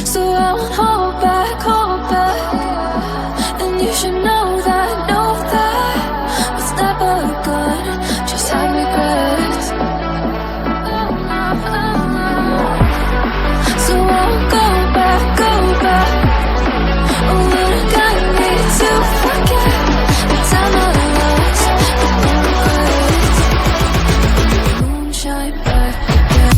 So I won't hold back. And you should know that was never good. Just had regrets. So I won't go back. Oh, but I got me to forget the time I lost, the regrets. Moonshine back again.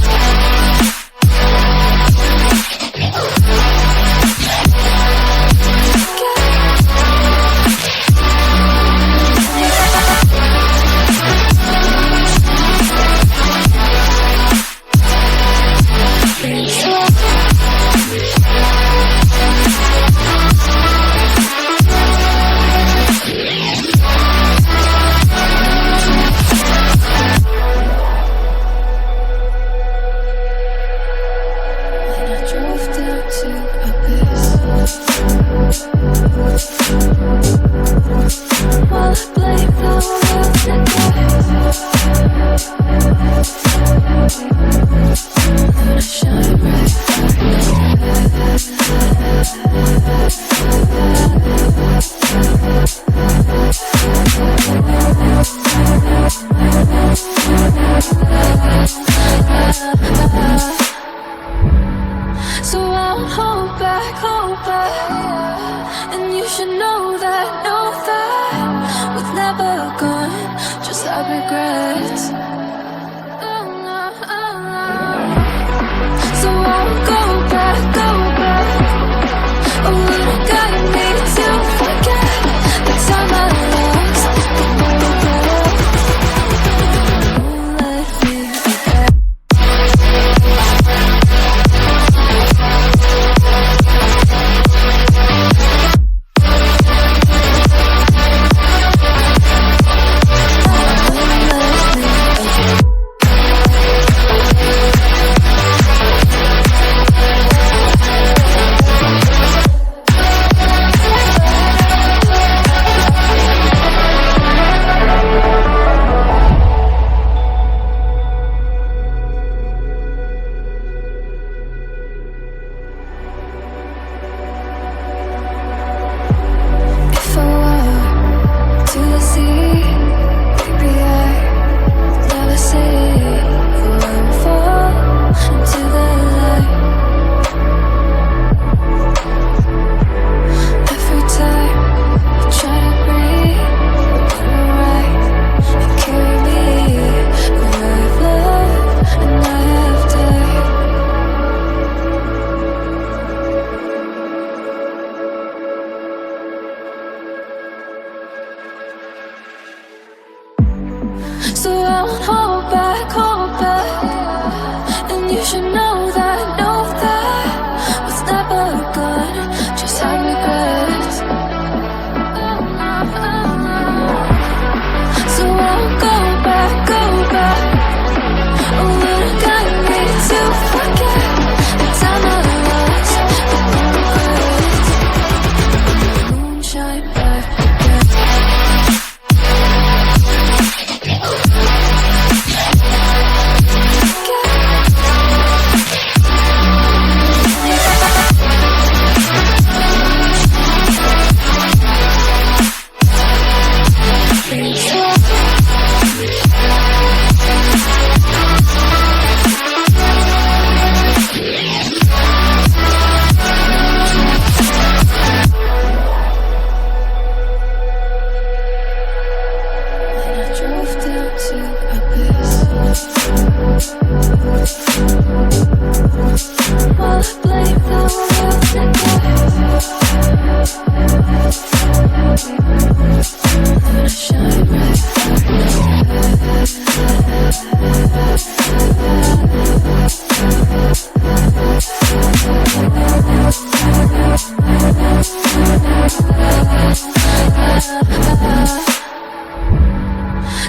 So I won't hold back. And you should know that was never good. Just have regrets. So I won't go back. Oh, but it got me to forget the time I lost, the regrets. Won't let me forget. So I won't hold back. And you should know that was never good. Just had regrets. So I won't go back. Oh, but it got me to forget the time I lost, the regrets. Moonshine back again.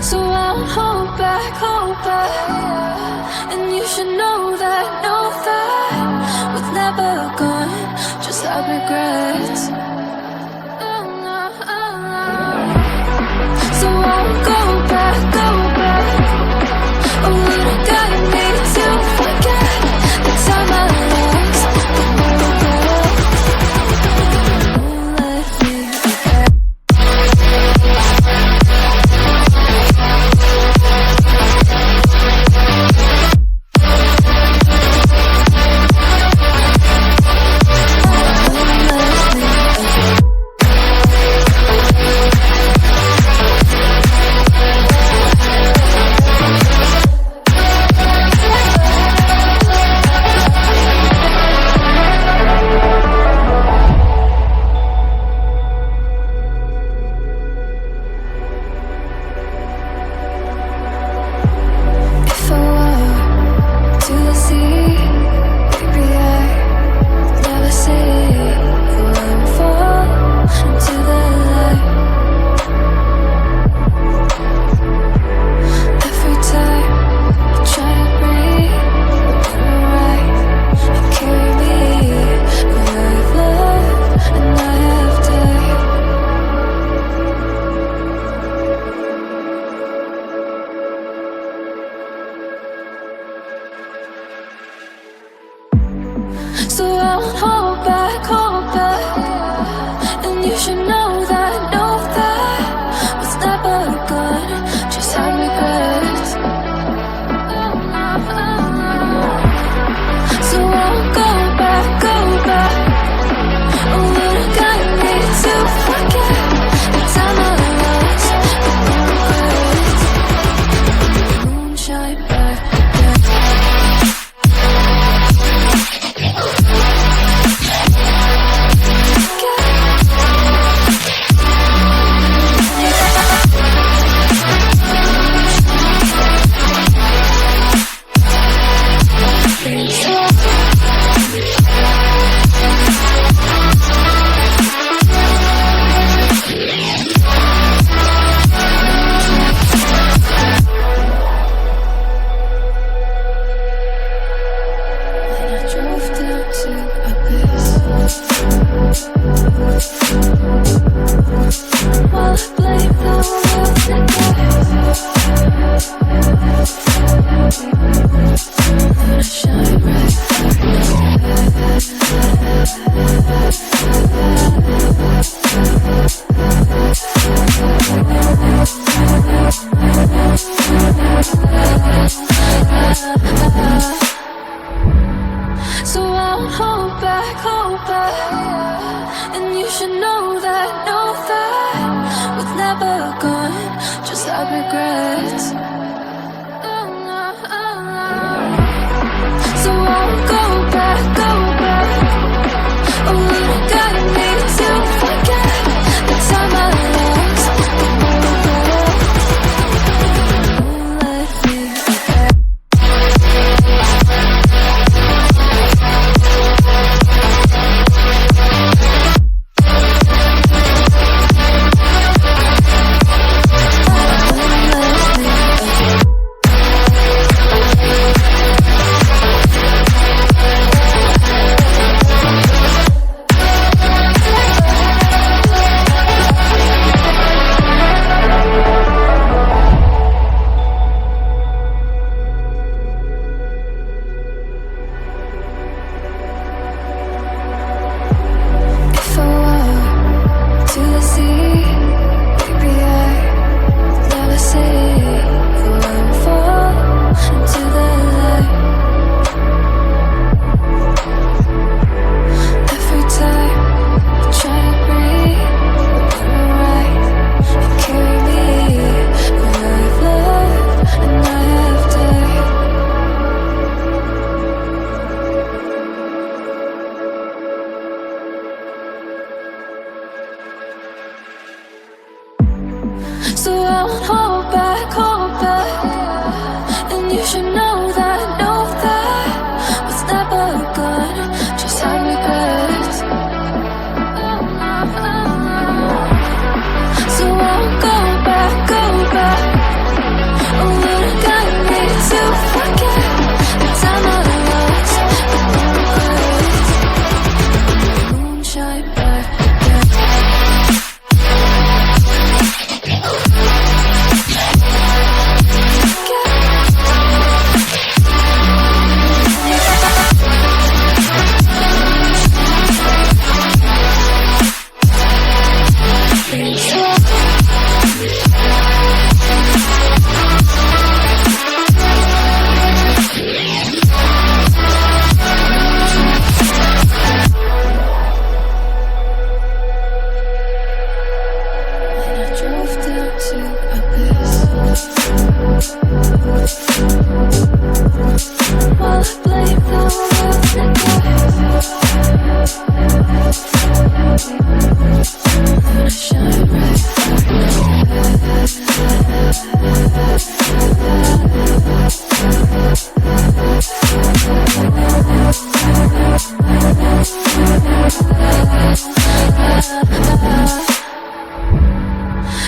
So I won't hold back. And you should know that was never good. So I won't hold back, and you should know that was never good. Just had regrets. So I won't go back. Oh, what I got me to forget the time I lost, the moonshine back again. So I won't hold back, and you should know that was never good. Just had regrets. So I won't go back. Oh, what I got me to forget the time I lost, won't let me forget. So I won't hold back, and you should know that was never good. Just had regrets. So I won't go back. Oh, what I got me to forget the time I lost, the moonshine back again.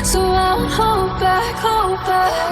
So I won't hold back,